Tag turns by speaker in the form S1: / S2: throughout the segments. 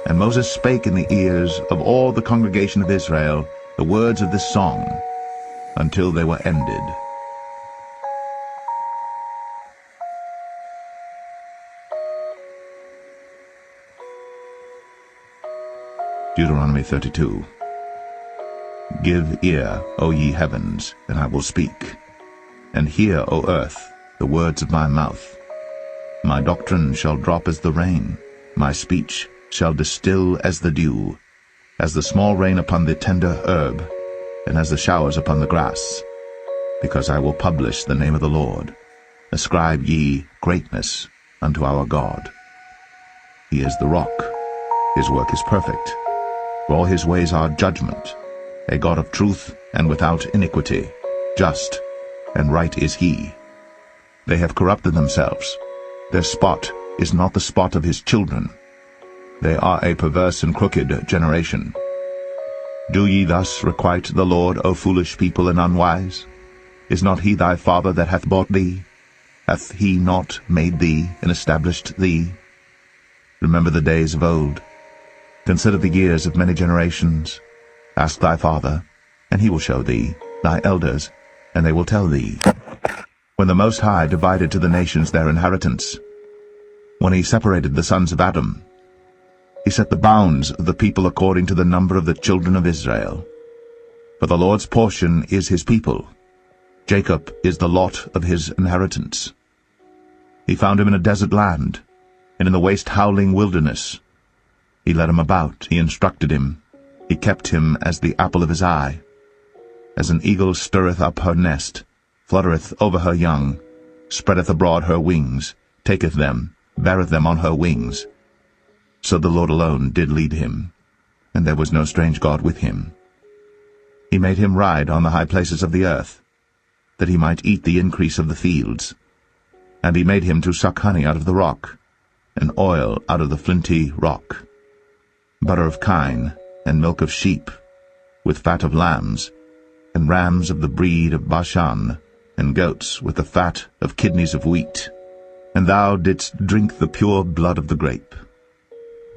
S1: And Moses spake in the ears of all the congregation of Israel the words of this song, until they were ended. Deuteronomy 32. Give ear, O ye heavens, and I will speak, and hear, O earth, the words of my mouth. My doctrine shall drop as the rain, my speech shall distill as the dew, as the small rain upon the tender herb, and as the showers upon the grass. Because I will publish the name of the Lord. Ascribe ye greatness unto our God. He is the rock, his work is perfect, for all his ways are judgment, a God of truth and without iniquity, just and right is he. They have corrupted themselves, their spot is not the spot of his children. They are a perverse and crooked generation. Do ye thus requite the Lord, O foolish people and unwise? Is not he thy father that hath bought thee? Hath he not made thee and established thee? Remember the days of old. Consider the years of many generations. Ask thy father, and he will show thee, thy elders, and they will tell thee. When the Most High divided to the nations their inheritance, when he separated the sons of Adam, he set the bounds of the people according to the number of the children of Israel. For the Lord's portion is his people. Jacob is the lot of his inheritance. He found him in a desert land, and in the waste howling wilderness. He led him about, he instructed him, he kept him as the apple of his eye. As an eagle stirreth up her nest, fluttereth over her young, spreadeth abroad her wings, taketh them, beareth them on her wings. So the Lord alone did lead him, and there was no strange God with him. He made him ride on the high places of the earth, that he might eat the increase of the fields. And he made him to suck honey out of the rock, and oil out of the flinty rock, butter of kine, and milk of sheep, with fat of lambs, and rams of the breed of Bashan, and goats with the fat of kidneys of wheat. And thou didst drink the pure blood of the grape.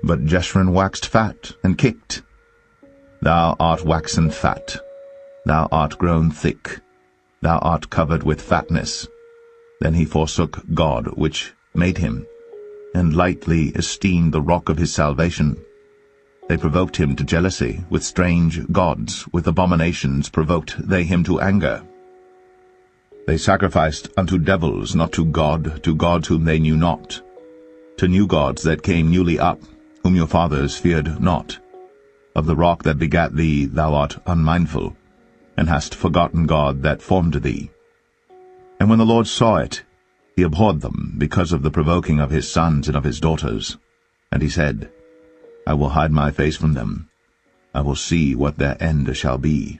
S1: But Jeshurun waxed fat, and kicked. Thou art waxen fat, thou art grown thick, thou art covered with fatness. Then he forsook God which made him, and lightly esteemed the rock of his salvation. They provoked him to jealousy with strange gods, with abominations provoked they him to anger. They sacrificed unto devils, not to God, to gods whom they knew not, to new gods that came newly up, whom your fathers feared not. Of the rock that begat thee thou art unmindful, and hast forgotten God that formed thee. And when the Lord saw it, he abhorred them, because of the provoking of his sons and of his daughters. And he said, I will hide my face from them, I will see what their end shall be.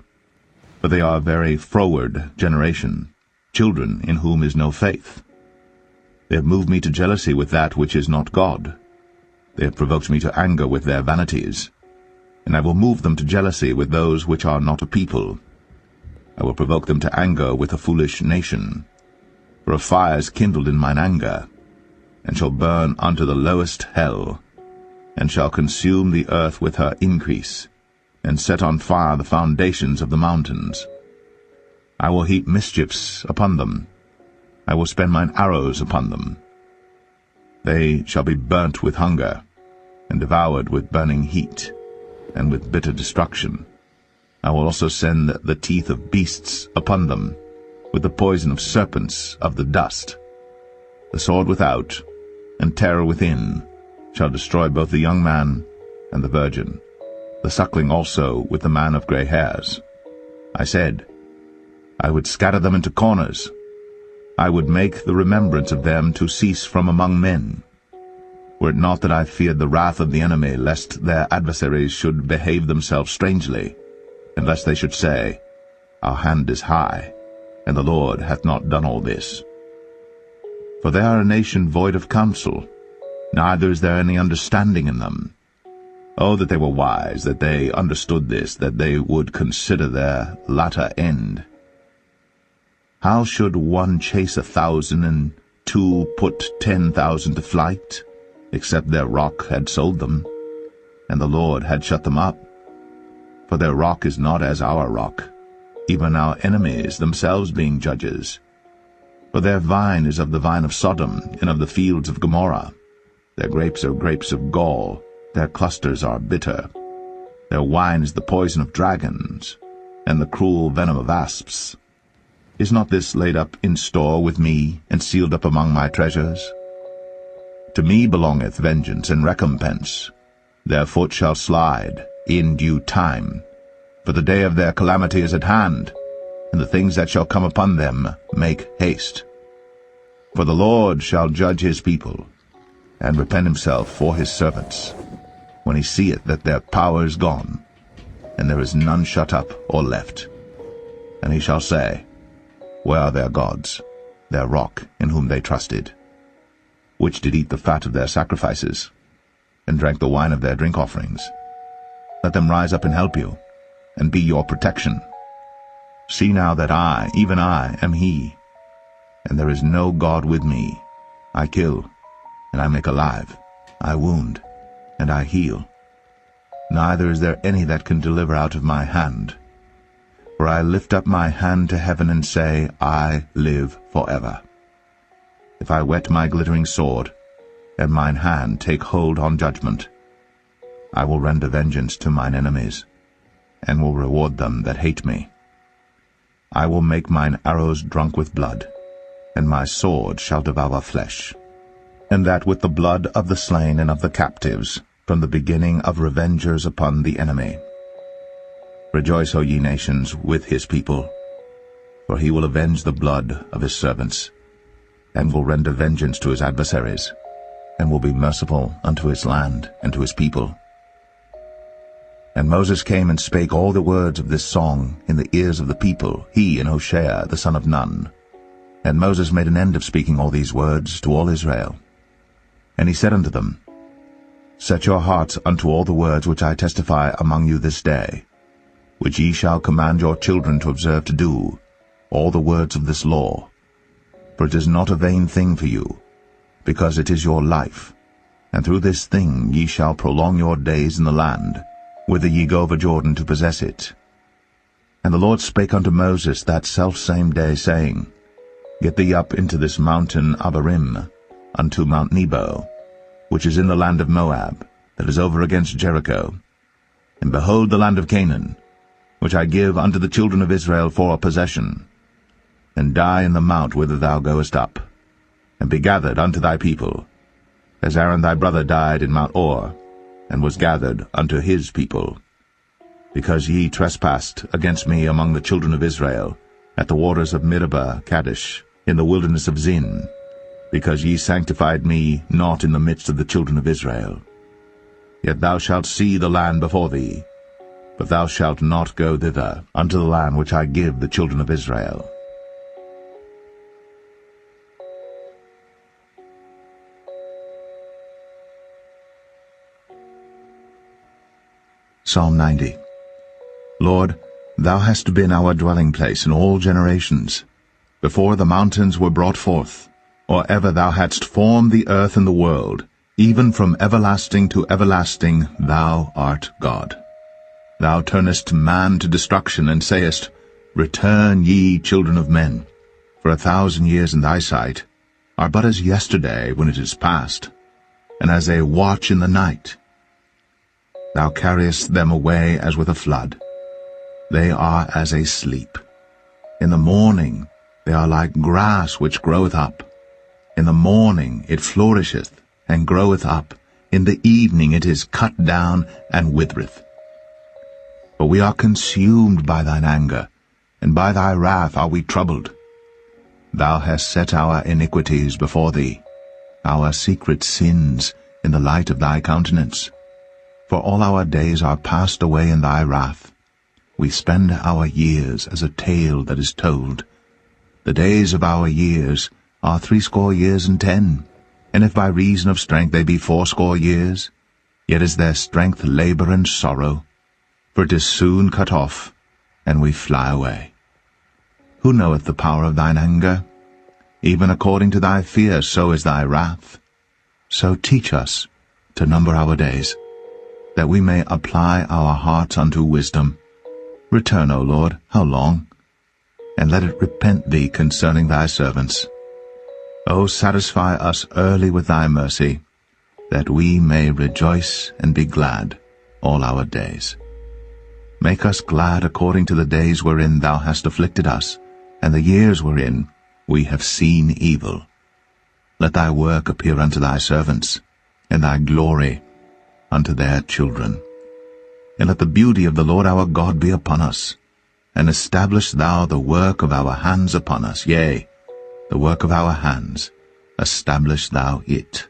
S1: For they are a very froward generation, children in whom is no faith. They have moved me to jealousy with that which is not God. They have provoked me to anger with their vanities. And I will move them to jealousy with those which are not a people. I will provoke them to anger with a foolish nation. For a fire is kindled in mine anger, and shall burn unto the lowest hell, and shall consume the earth with her increase, and set on fire the foundations of the mountains. I will heap mischiefs upon them, I will spend mine arrows upon them. They shall be burnt with hunger, and devoured with burning heat, and with bitter destruction. I will also send the teeth of beasts upon them, with the poison of serpents of the dust. The sword without, and terror within, shall destroy both the young man and the virgin, the suckling also with the man of grey hairs. I said, I would scatter them into corners. I would make the remembrance of them to cease from among men. Were it not that I feared the wrath of the enemy, lest their adversaries should behave themselves strangely, and lest they should say, Our hand is high, and the Lord hath not done all this. For they are a nation void of counsel, neither is there any understanding in them. Oh, that they were wise, that they understood this, that they would consider their latter end. How should one chase 1,000, and two put 10,000 to flight, except their rock had sold them? and the Lord had shut them up. For their rock is not as our rock, even our enemies themselves being judges. For their vine is of the vine of Sodom, and of the fields of Gomorrah. Their grapes are grapes of gall, their clusters are bitter. Their wine is the poison of dragons, and the cruel venom of asps. Is not this laid up in store with me, and sealed up among my treasures? To me belongeth vengeance and recompense. Their foot shall slide in due time, for the day of their calamity is at hand, and the things that shall come upon them make haste. For the Lord shall judge his people, and repent himself for his servants, when he seeth that their power is gone, and there is none shut up or left. And he shall say, Where are their gods, their rock in whom they trusted, which did eat the fat of their sacrifices, and drank the wine of their drink offerings? Let them rise up and help you, and be your protection. See now that I, even I, am he, and there is no God with me. I kill, and I make alive, I wound, and I heal. Neither is there any that can deliver out of my hand. For I lift up my hand to heaven and say, I live forever. If I whet my glittering sword, and mine hand take hold on judgment, I will render vengeance to mine enemies, and will reward them that hate me. I will make mine arrows drunk with blood, and my sword shall devour flesh, and that with the blood of the slain and of the captives, from the beginning of revengers upon the enemy. Rejoice, O ye nations, with his people, for he will avenge the blood of his servants, and will render vengeance to his adversaries, and will be merciful unto his land and to his people. And Moses came and spake all the words of this song in the ears of the people, he and Hoshea the son of Nun. And Moses made an end of speaking all these words to all Israel. And he said unto them, Set your hearts unto all the words which I testify among you this day, which ye shall command your children to observe to do, all the words of this law. For it is not a vain thing for you, because it is your life, and through this thing ye shall prolong your days in the land, whither ye go over Jordan to possess it. And the Lord spake unto Moses that selfsame day, saying, Get thee up into this mountain Abarim, unto Mount Nebo, which is in the land of Moab, that is over against Jericho. And behold the land of Canaan, which I give unto the children of Israel for a possession. And die in the mount whither thou goest up, and be gathered unto thy people, as Aaron thy brother died in Mount Or, and was gathered unto his people. Because ye trespassed against me among the children of Israel, at the waters of Meribah Kadesh, in the wilderness of Zin, because ye sanctified me not in the midst of the children of Israel. Yet thou shalt see the land before thee, but thou shalt not go thither, unto the land which I give the children of Israel. Psalm 90. Lord, thou hast been our dwelling place in all generations, before the mountains were brought forth, or ever thou hadst formed the earth and the world, even from everlasting to everlasting thou art God. Thou turnest man to destruction, and sayest, Return, ye children of men, for 1,000 years in thy sight are but as yesterday when it is past, and as a watch in the night. Thou carriest them away as with a flood. They are as a sleep. In the morning they are like grass which groweth up. In the morning it flourisheth and groweth up. In the evening it is cut down and withereth. For we are consumed by thine anger, and by thy wrath are we troubled. Thou hast set our iniquities before thee, our secret sins in the light of thy countenance. For all our days are passed away in thy wrath. We spend our years as a tale that is told. The days of our years are 80 years and 10, and if by reason of strength they be 80 years, yet is their strength labor and sorrow, for it is soon cut off, and we fly away. Who knoweth the power of thine anger? Even according to thy fear, so is thy wrath. So teach us to number our days, that we may apply our hearts unto wisdom. Return, O Lord, how long? And let it repent thee concerning thy servants. O satisfy us early with thy mercy, that we may rejoice and be glad all our days. Make us glad according to the days wherein thou hast afflicted us, and the years wherein we have seen evil. Let thy work appear unto thy servants, and thy glory unto their children. And let the beauty of the Lord our God be upon us, and establish thou the work of our hands upon us, yea, the work of our hands, establish thou it.